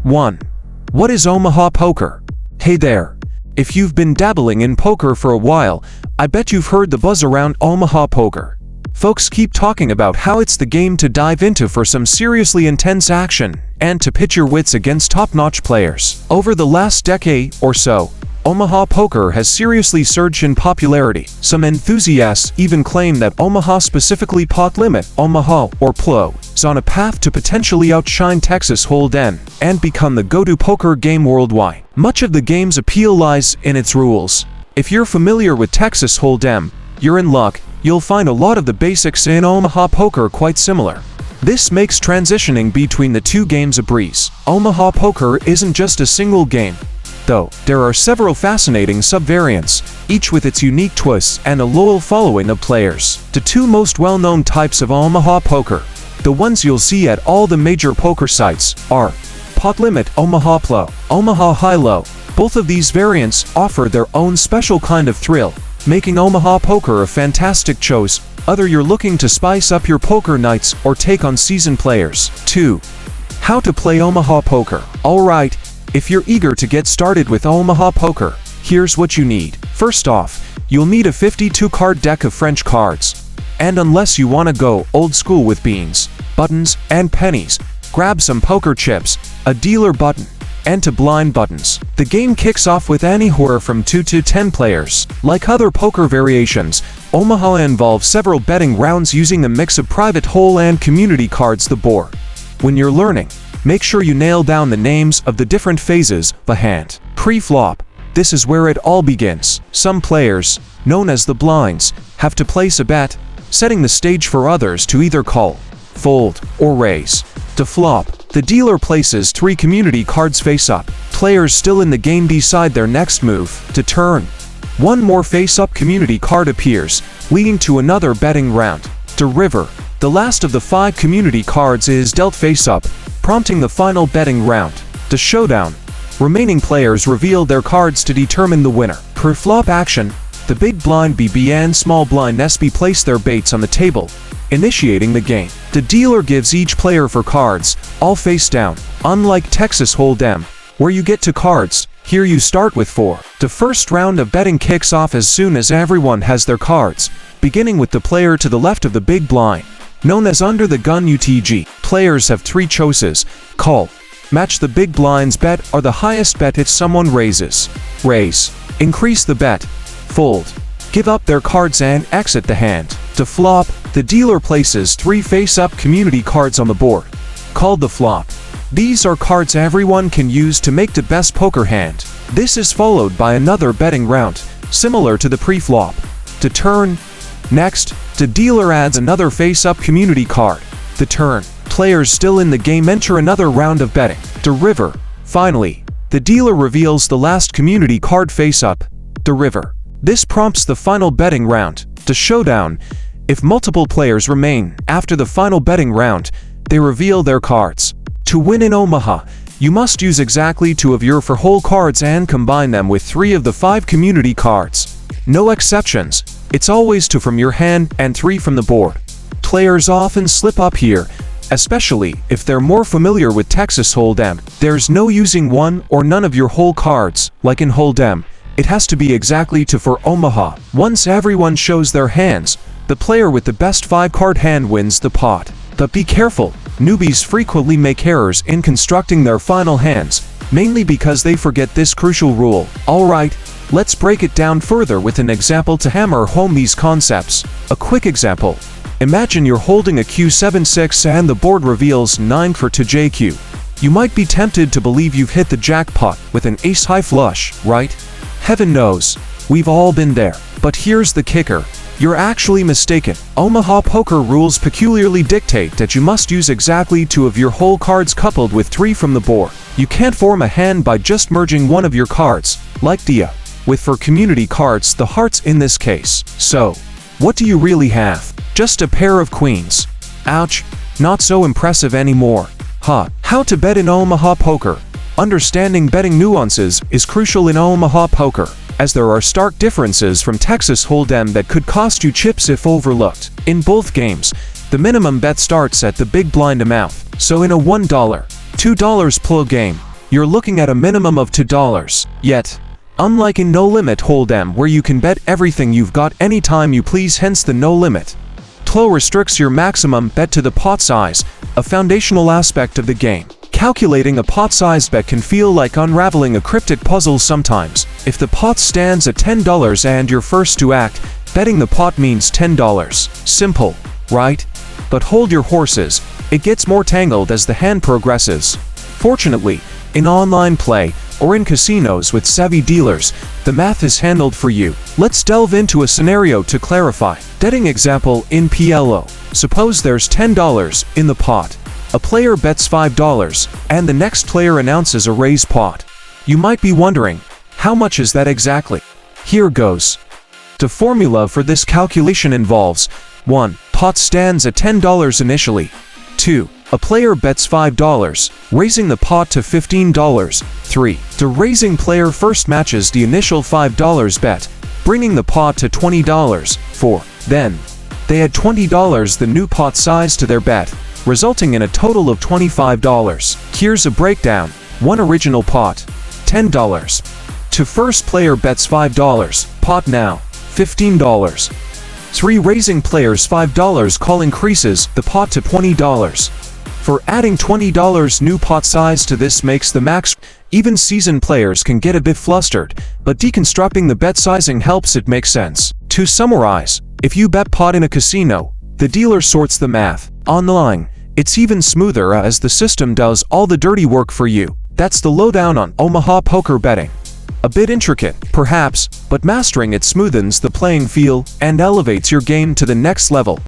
1. What is Omaha poker? Hey there. If you've been dabbling in poker for a while, I bet you've heard the buzz around Omaha poker. Folks keep talking about how it's the game to dive into for some seriously intense action and to pit your wits against top-notch players. Over the last decade or so, Omaha poker has seriously surged in popularity. Some enthusiasts even claim that Omaha, specifically pot limit Omaha or PLO, is on a path to potentially outshine Texas Hold'em and become the go-to poker game worldwide. Much of the game's appeal lies in its rules. If you're familiar with Texas Hold'em, you're in luck. You'll find a lot of the basics in Omaha poker quite similar. This makes transitioning between the two games a breeze. Omaha poker isn't just a single game, though. There are several fascinating sub-variants, each with its unique twists and a loyal following of players. The two most well-known types of Omaha poker, the ones you'll see at all the major poker sites, are pot limit Omaha PLO, Omaha high-low. Both of these variants offer their own special kind of thrill, making Omaha poker a fantastic choice whether you're looking to spice up your poker nights or take on seasoned players. 2. How to play Omaha poker. Alright, if you're eager to get started with Omaha poker, here's what you need. First off, you'll need a 52-card deck of French cards. And unless you want to go old school with beans, buttons, and pennies, grab some poker chips, a dealer button, and two blind buttons. The game kicks off with anywhere from 2 to 10 players. Like other poker variations, Omaha involves several betting rounds using a mix of private hole and community cards the board. When you're learning, make sure you nail down the names of the different phases of a hand. Pre-flop. This is where it all begins. Some players, known as the blinds, have to place a bet, setting the stage for others to either call, fold, or raise. To flop, the dealer places 3 community cards face-up. Players still in the game decide their next move. To turn, 1 more face-up community card appears, leading to another betting round. To river, the last of the 5 community cards is dealt face-up, prompting the final betting round. To showdown, remaining players reveal their cards to determine the winner. Pre-flop action, the big blind BB and small blind SB place their baits on the table, initiating the game. The dealer gives each player 4 cards, all face down. Unlike Texas Hold'em, where you get 2 cards, here you start with 4. The first round of betting kicks off as soon as everyone has their cards, beginning with the player to the left of the big blind, known as under the gun UTG. Players have 3 choices: call, match the big blind's bet, or the highest bet if someone raises. Raise, increase the bet. Fold, give up their cards and exit the hand. To flop, the dealer places 3 face-up community cards on the board, called the flop. These are cards everyone can use to make the best poker hand. This is followed by another betting round, similar to the pre-flop. To turn, next, the dealer adds another face-up community card. The turn, players still in the game enter another round of betting. To river, finally, the dealer reveals the last community card face-up, the river. This prompts the final betting round. To showdown, if multiple players remain after the final betting round, they reveal their cards. To win in Omaha, you must use exactly 2 of your 4 whole cards and combine them with 3 of the 5 community cards. No exceptions, it's always 2 from your hand and 3 from the board. Players often slip up here, especially if they're more familiar with Texas Hold'em. There's no using 1 or none of your whole cards, like in Hold'em. It has to be exactly 2 for Omaha. Once everyone shows their hands, the player with the best 5-card hand wins the pot. But be careful, newbies frequently make errors in constructing their final hands, mainly because they forget this crucial rule. Alright, let's break it down further with an example to hammer home these concepts. A quick example. Imagine you're holding a Q7-6 and the board reveals 9 for to JQ. You might be tempted to believe you've hit the jackpot with an ace-high flush, right? Heaven knows, we've all been there. But here's the kicker. You're actually mistaken. Omaha poker rules peculiarly dictate that you must use exactly 2 of your whole cards coupled with 3 from the board. You can't form a hand by just merging 1 of your cards, like Dia, with 4 community cards, the hearts in this case. So, what do you really have? Just a pair of queens. Ouch, not so impressive anymore. Huh. How to bet in Omaha poker. Understanding betting nuances is crucial in Omaha poker, as there are stark differences from Texas Hold'em that could cost you chips if overlooked. In both games, the minimum bet starts at the big blind amount, so in a $1, $2 PLO game, you're looking at a minimum of $2. Yet, unlike in No Limit Hold'em where you can bet everything you've got anytime you please, hence the no limit, TLO restricts your maximum bet to the pot size, a foundational aspect of the game. Calculating a pot-sized bet can feel like unraveling a cryptic puzzle sometimes. If the pot stands at $10 and you're first to act, betting the pot means $10. Simple, right? But hold your horses, it gets more tangled as the hand progresses. Fortunately, in online play, or in casinos with savvy dealers, the math is handled for you. Let's delve into a scenario to clarify. Betting example in PLO. Suppose there's $10 in the pot. A player bets $5, and the next player announces a raise pot. You might be wondering, how much is that exactly? Here goes. The formula for this calculation involves 1. Pot stands at $10 initially. 2. A player bets $5, raising the pot to $15. 3. The raising player first matches the initial $5 bet, bringing the pot to $20. 4. Then, they add $20 the new pot size to their bet, resulting in a total of $25. Here's a breakdown. 1. Original pot, $10. 2. First player bets $5, pot now, $15. 3. Raising players $5 call increases the pot to $20. For adding $20 new pot size to this makes the max. Even seasoned players can get a bit flustered, but deconstructing the bet sizing helps it make sense. To summarize, if you bet pot in a casino, the dealer sorts the math. Online, it's even smoother as the system does all the dirty work for you. That's the lowdown on Omaha poker betting. A bit intricate, perhaps, but mastering it smoothens the playing field and elevates your game to the next level.